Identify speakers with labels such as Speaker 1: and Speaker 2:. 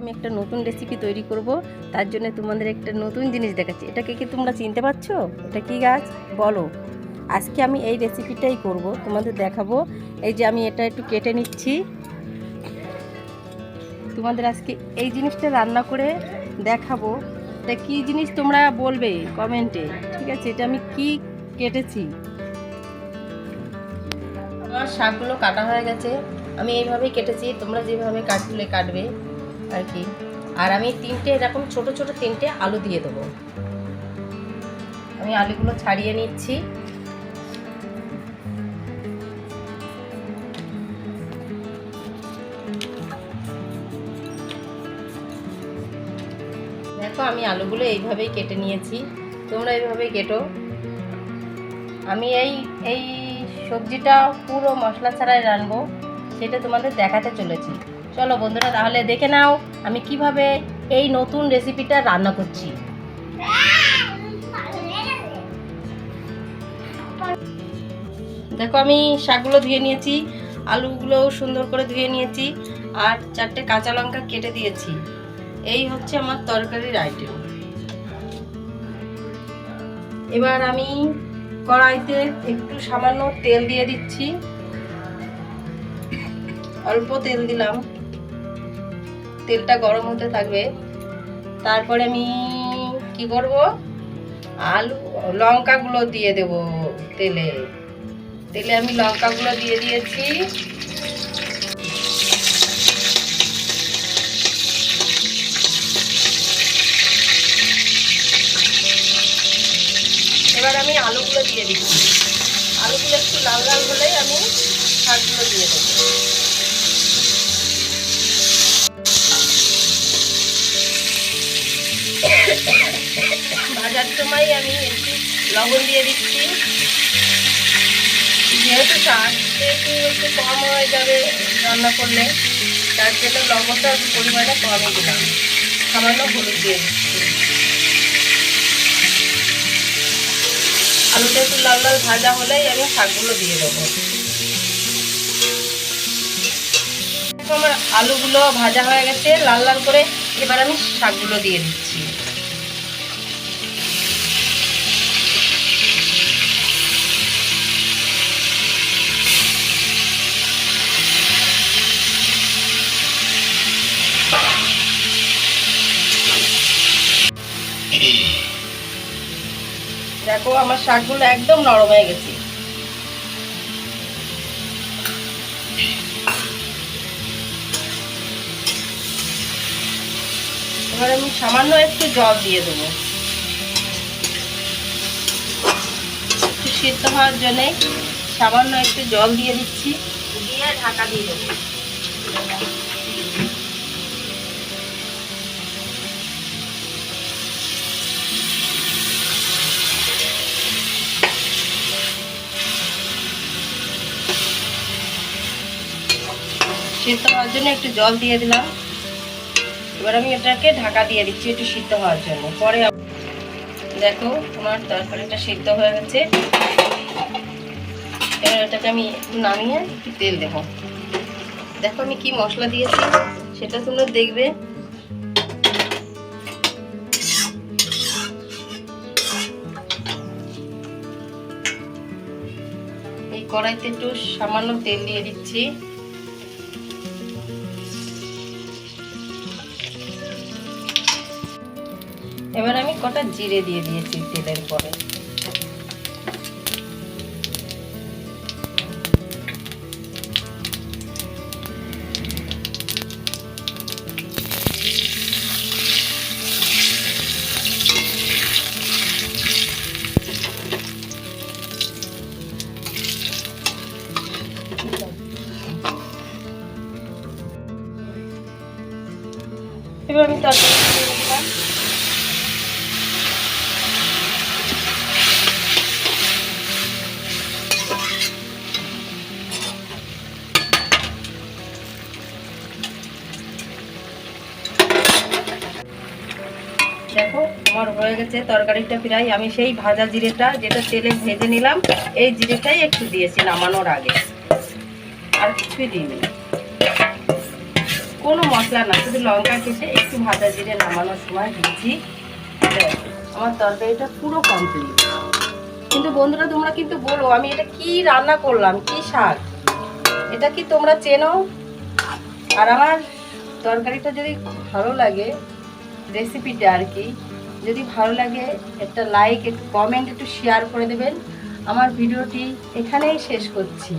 Speaker 1: আমি একটা নতুন রেসিপি তৈরি করব, তার জন্য তোমাদের একটা নতুন জিনিস দেখাচ্ছি। এটাকে কি তোমরা চিনতে পারছো? এটা কি গাছ বলো? আজকে আমি এই রেসিপিটাই করব, তোমাদের দেখাবো। এই যে আমি এটা একটু কেটে নিচ্ছি, তোমাদের আজকে এই জিনিসটা রান্না করে দেখাবো। এটা কি জিনিস তোমরা বলবে কমেন্টে, ঠিক আছে? এটা আমি কি কেটেছি। আমার শাকগুলো কাটা হয়ে গেছে, আমি এইভাবেই কেটেছি, তোমরা যেভাবে কাটবে আর কি। আর আমি এরকম ছোট ছোট 3টে আলু দিয়ে দেবো। আমি আলুগুলো ছাড়িয়ে নিচ্ছি। দেখো আমি আলুগুলো এইভাবেই কেটে নিয়েছি, তোমরা এইভাবেই কেটো। আমি এই সবজিটা পুরো মশলা ছাড়াই রান্নাবো, সেটা তোমাদের দেখাতে চলেছি। চলো বন্ধুরা, তাহলে দেখে নাও আমি কিভাবে এই নতুন রেসিপিটা রান্না করছি। দেখো আমি শাকগুলো ধুয়ে নিয়েছি, আলুগুলোও সুন্দর করে ধুয়ে নিয়েছি, আর 4টে কাঁচা লঙ্কা কেটে দিয়েছি। এই হচ্ছে আমার তরকারির আইটেম। এবার আমি কড়াইতে একটু সামান্য তেল দিয়ে দিচ্ছি, অল্প তেল দিলাম, তেলটা গরম হতে থাকবে। তারপরে আমি কি করব, লঙ্কাগুলো দিয়ে দেব তেলে। আমি লঙ্কাগুলো দিয়ে দিয়েছি। এবার আমি আলুগুলো দিয়ে দিচ্ছি। আলুগুলো একটু লাল লাল হলেই আমি শাকগুলো দিয়ে দেবো। ভাজার সময় আমি একটু লবণ দিয়ে দিচ্ছি, যেহেতু শাক একটু কম হয়ে যাবে রান্না করলে, তার জন্য লবণটা পরিমাণে কমই দিলাম। সামান্য হলুদ দিয়ে দিচ্ছি। আলুটা একটু লাল লাল ভাজা হলেই আমি শাকগুলো দিয়ে দেবো। আমার আলুগুলো ভাজা হয়ে গেছে লাল লাল করে, এবার আমি শাকগুলো দিয়ে দিচ্ছি। দেখো আমার শাকগুলো একদম নরম হয়ে গেছে। এবার আমি সামান্য একটু জল দিয়ে দেবো, একটু সিদ্ধ হওয়ার জন্যে সামান্য একটু জল দিয়ে দিচ্ছি, দিয়ে ঢাকা দিয়ে দেবো। সিদ্ধ হওয়ার জন্য একটু জল দিয়ে দিলাম। এবার আমি এটাকে ঢাকা দিয়ে দিচ্ছি একটু সিদ্ধ হওয়ার জন্য। পরে দেখো আমার তরকারিটা সিদ্ধ হয়ে গেছে। এবার এটাকে আমি একটু নামিয়ে একটু তেল দেবো। দেখো আমি কি মশলা দিয়েছি সেটা তোমরা দেখবে। এই কড়াইতে একটু সামান্য তেল দিয়ে দিচ্ছি। এবার আমি কটা জিরে দিয়ে দিয়েছি তেলের পরে। এবার আমি তরকারি দিয়ে দিলাম। দেখো আমার হয়ে গেছে তরকারিটা প্রায়। আমি সেই ভাজা জিরেটা, যেটা তেলে ভেজে নিলাম, এই জিরেটাই একটু দিয়েছি নামানোর আগে, আর কিছুই দিইনি। কোনো মশলা না, শুধু লঙ্কা কেটে একটু ভাজা জিরে নামানোর সময় দিচ্ছি। আমার তরকারিটা পুরো কমপ্লিট। কিন্তু বন্ধুরা তোমরা কিন্তু বলো আমি এটা কি রান্না করলাম, কি শাক, এটা কি তোমরা চেনো? আর আমার তরকারিটা যদি ভালো লাগে, রেসিপিটা আর কি যদি ভালো লাগে, একটা লাইক, একটু কমেন্ট, একটু শেয়ার করে দেবেন। আমার ভিডিওটি এখানেই শেষ করছি।